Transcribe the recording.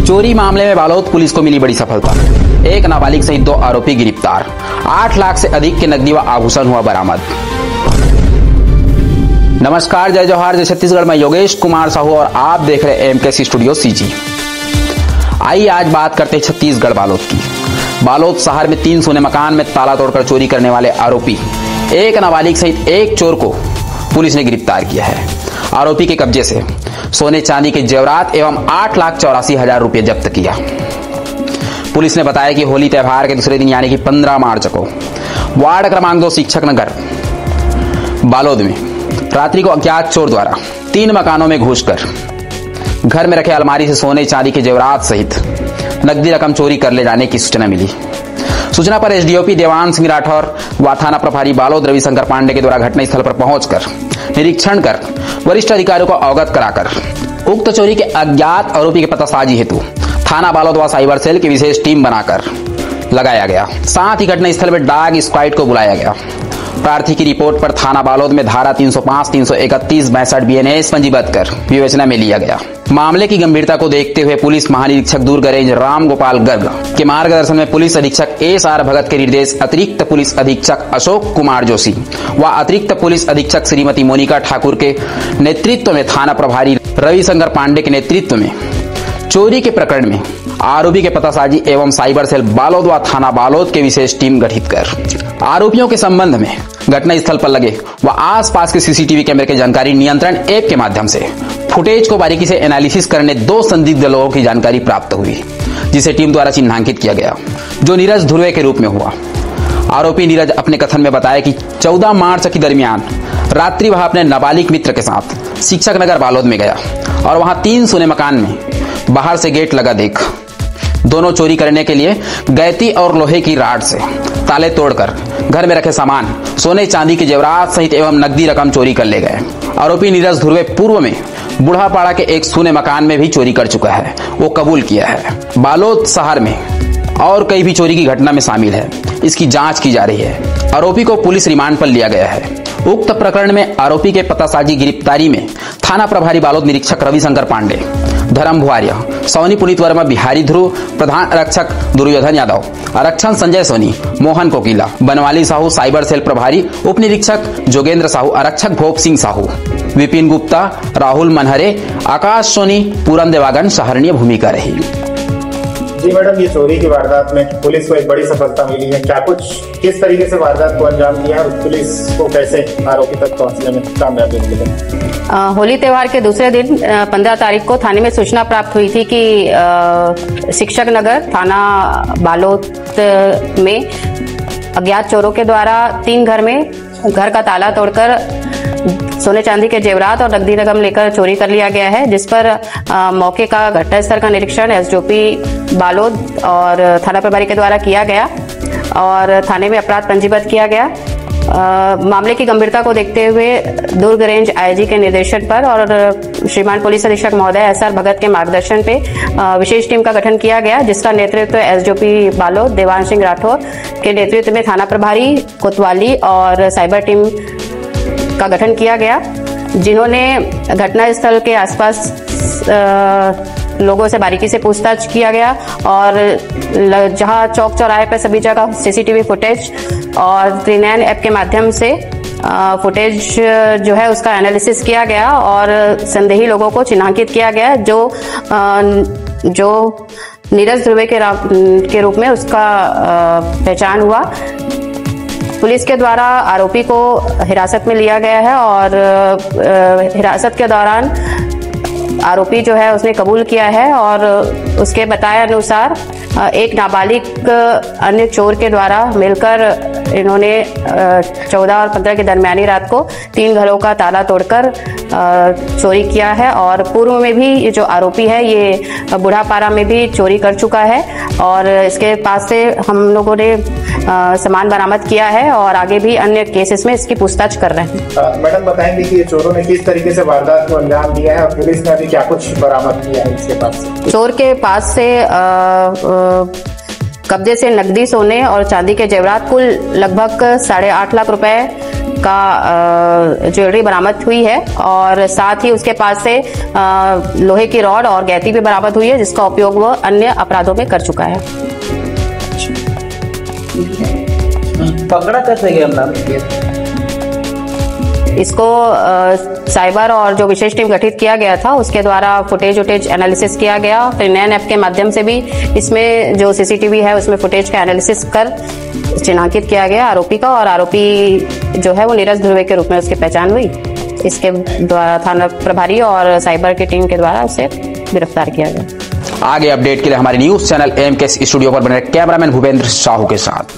चोरी मामले में बालोद पुलिस को मिली बड़ी सफलता। एक नाबालिग सहित 2 आरोपी गिरफ्तार। 8 लाख से अधिक के नकदी व आभूषण हुआ बरामद। नमस्कार, जय जोहार, जय छत्तीसगढ़। मैं योगेश कुमार साहू और आप देख रहे हैं एमकेसी स्टूडियो सीजी। आइए आज बात करते हैं छत्तीसगढ़ बालोद की। बालोद शहर में 3 सोने मकान में ताला तोड़कर चोरी करने वाले आरोपी एक नाबालिग सहित एक चोर को पुलिस ने गिरफ्तार किया है। आरोपी के कब्जे से सोने चांदी के जेवरात एवं 8,84,000 रुपये जब्त किया। पुलिस ने बताया कि होली त्यौहार के दूसरे दिन यानी कि 15 मार्च को वार्ड क्रमांक 2 शिक्षक नगर बालोद में रात्रि को अज्ञात चोर द्वारा 3 मकानों में घुसकर घर में रखे अलमारी से सोने चांदी के जेवरात सहित नकदी रकम चोरी कर ले जाने की सूचना मिली। सूचना पर एसडीओपी देवांश सिंह राठौर व थाना प्रभारी बालोद रविशंकर पांडे के द्वारा घटनास्थल पर पहुंचकर निरीक्षण कर वरिष्ठ अधिकारियों को अवगत कराकर उक्त चोरी के अज्ञात आरोपी के पतासाजी हेतु थाना बालोद व साइबर सेल की विशेष टीम बनाकर लगाया गया। साथ ही घटनास्थल में डॉग स्क्वाड को बुलाया गया। प्रार्थी की रिपोर्ट पर थाना बालोद में धारा 305, 331, 62 बीएनएस पंजीबद्ध कर विवेचना में लिया गया। मामले की गंभीरता को देखते हुए पुलिस महानिरीक्षक दुर्ग रेंज राम गोपाल गर्ग के मार्गदर्शन में पुलिस अधीक्षक एस.आर. भगत के निर्देश अतिरिक्त पुलिस अधीक्षक अशोक कुमार जोशी व अतिरिक्त पुलिस अधीक्षक श्रीमती मोनिका ठाकुर के नेतृत्व में थाना प्रभारी रविशंकर पांडे के नेतृत्व में चोरी के प्रकरण में आरोपी के पतासाजी एवं साइबर सेल बालोद व थाना बालोद के विशेष टीम गठित कर आरोपियों के संबंध में घटना स्थल पर लगे व आसपास के सीसीटीवी कैमरे की जानकारी नियंत्रण ऐप के माध्यम से फुटेज को बारीकी से एनालिसिस करने 2 संदिग्ध लोगों की जानकारी प्राप्त हुई, जिसे टीम द्वारा चिन्हांकित किया गया, जो नीरज ध्रुवे के रूप में हुआ। आरोपी नीरज अपने कथन में बताया कि 14 मार्च के दरमियान रात्रि वह अपने नाबालिग मित्र के साथ शिक्षक नगर बालोद में गया और वहां 3 सोने मकान में बाहर से गेट लगा देख दोनों चोरी करने के लिए गैती और लोहे की राड से ताले तोड़कर घर में रखे सामान सोने चांदी के जेवरात सहित एवं नकदी रकम चोरी कर ले गए। आरोपी नीरज ध्रुवे पूर्व में बुढ़ापाड़ा के एक सोने मकान में भी चोरी कर चुका है, वो कबूल किया है। बालोद शहर में और कई भी चोरी की घटना में शामिल है, इसकी जांच की जा रही है। आरोपी को पुलिस रिमांड पर लिया गया है। उक्त प्रकरण में आरोपी के पतासाजी गिरफ्तारी में थाना प्रभारी बालोद निरीक्षक रविशंकर पांडे, धर्म भुआरिया, सोनी पुनीत वर्मा, बिहारी ध्रुव, प्रधान आरक्षक दुर्योधन यादव, आरक्षण संजय सोनी, मोहन कोकिला, बनवाली साहू, साइबर सेल प्रभारी उप निरीक्षक जोगेंद्र साहू, आरक्षक भोप सिंह साहू, विपिन गुप्ता, राहुल मनहरे, आकाश सोनी, पूरन देवागन सराहनीय भूमिका रही। जी मैडम, ये चोरी की वारदात में पुलिस को एक बड़ी सफलता मिली है। क्या कुछ किस तरीके से वारदात को अंजाम दिया और पुलिस को कैसे आरोपी तक पहुंचने में कामयाबी मिली? होली त्योहार के दूसरे दिन 15 तारीख को थाने में सूचना प्राप्त हुई थी कि शिक्षक नगर थाना बालोद में अज्ञात चोरों के द्वारा 3 घर का ताला तोड़कर सोने चांदी के जेवरात और नकदी रकम लेकर चोरी कर लिया गया है, जिस पर मौके का घटनास्थल का निरीक्षण एसडीओपी बालोद और थाना प्रभारी के द्वारा किया गया और थाने में अपराध पंजीबद्ध किया गया। मामले की गंभीरता को देखते हुए दुर्ग रेंज आईजी के निर्देशन पर और श्रीमान पुलिस अधीक्षक महोदय एस.आर. भगत के मार्गदर्शन पे विशेष टीम का गठन किया गया, जिसका नेतृत्व एसडीओपी बालोद देवांश सिंह राठौर के नेतृत्व में थाना प्रभारी कोतवाली और साइबर टीम का गठन किया गया, जिन्होंने घटनास्थल के आसपास लोगों से बारीकी से पूछताछ किया गया और जहां चौक चौराहे पर सभी जगह सीसीटीवी फुटेज और त्रिनयन ऐप के माध्यम से फुटेज जो है उसका एनालिसिस किया गया और संदेही लोगों को चिन्हांकित किया गया, जो नीरज ध्रुवे के रूप में उसका पहचान हुआ। पुलिस के द्वारा आरोपी को हिरासत में लिया गया है और हिरासत के दौरान आरोपी जो है उसने कबूल किया है और उसके बताए अनुसार एक नाबालिग अन्य चोर के द्वारा मिलकर इन्होंने 14 और 15 की दरमियानी रात को 3 घरों का ताला तोड़कर चोरी किया है और पूर्व में भी ये जो आरोपी है ये बुढ़ापाड़ा में भी चोरी कर चुका है और इसके पास से हम लोगों ने सामान बरामद किया है और आगे भी अन्य केसेस में इसकी पूछताछ कर रहे हैं। मैडम बताएंगे कि ये चोरों ने किस तरीके से वारदात को अंजाम दिया है और पुलिस ने अभी क्या कुछ बरामद किया है इसके पास से? चोर के पास से कब्जे से नकदी सोने और चांदी के जेवरात कुल लगभग 8.5 लाख रुपए का ज्वेलरी बरामद हुई है और साथ ही उसके पास से लोहे की रॉड और गैती भी बरामद हुई है, जिसका उपयोग वो अन्य अपराधों में कर चुका है। पकड़ा कैसे गया हमला? इसको साइबर और जो विशेष टीम गठित किया गया था उसके द्वारा फुटेज एनालिसिस किया गया। 9 ऐप के माध्यम से भी इसमें जो सीसीटीवी है उसमें फुटेज का एनालिसिस कर चिन्हांकित किया गया आरोपी का, और आरोपी जो है वो नीरज ध्रुवे के रूप में उसकी पहचान हुई। इसके द्वारा थाना प्रभारी और साइबर की टीम के द्वारा उसे गिरफ्तार किया गया। आगे अपडेट के लिए हमारे न्यूज चैनल एमके स्टूडियो पर बने कैमरामैन भूपेंद्र साहू के साथ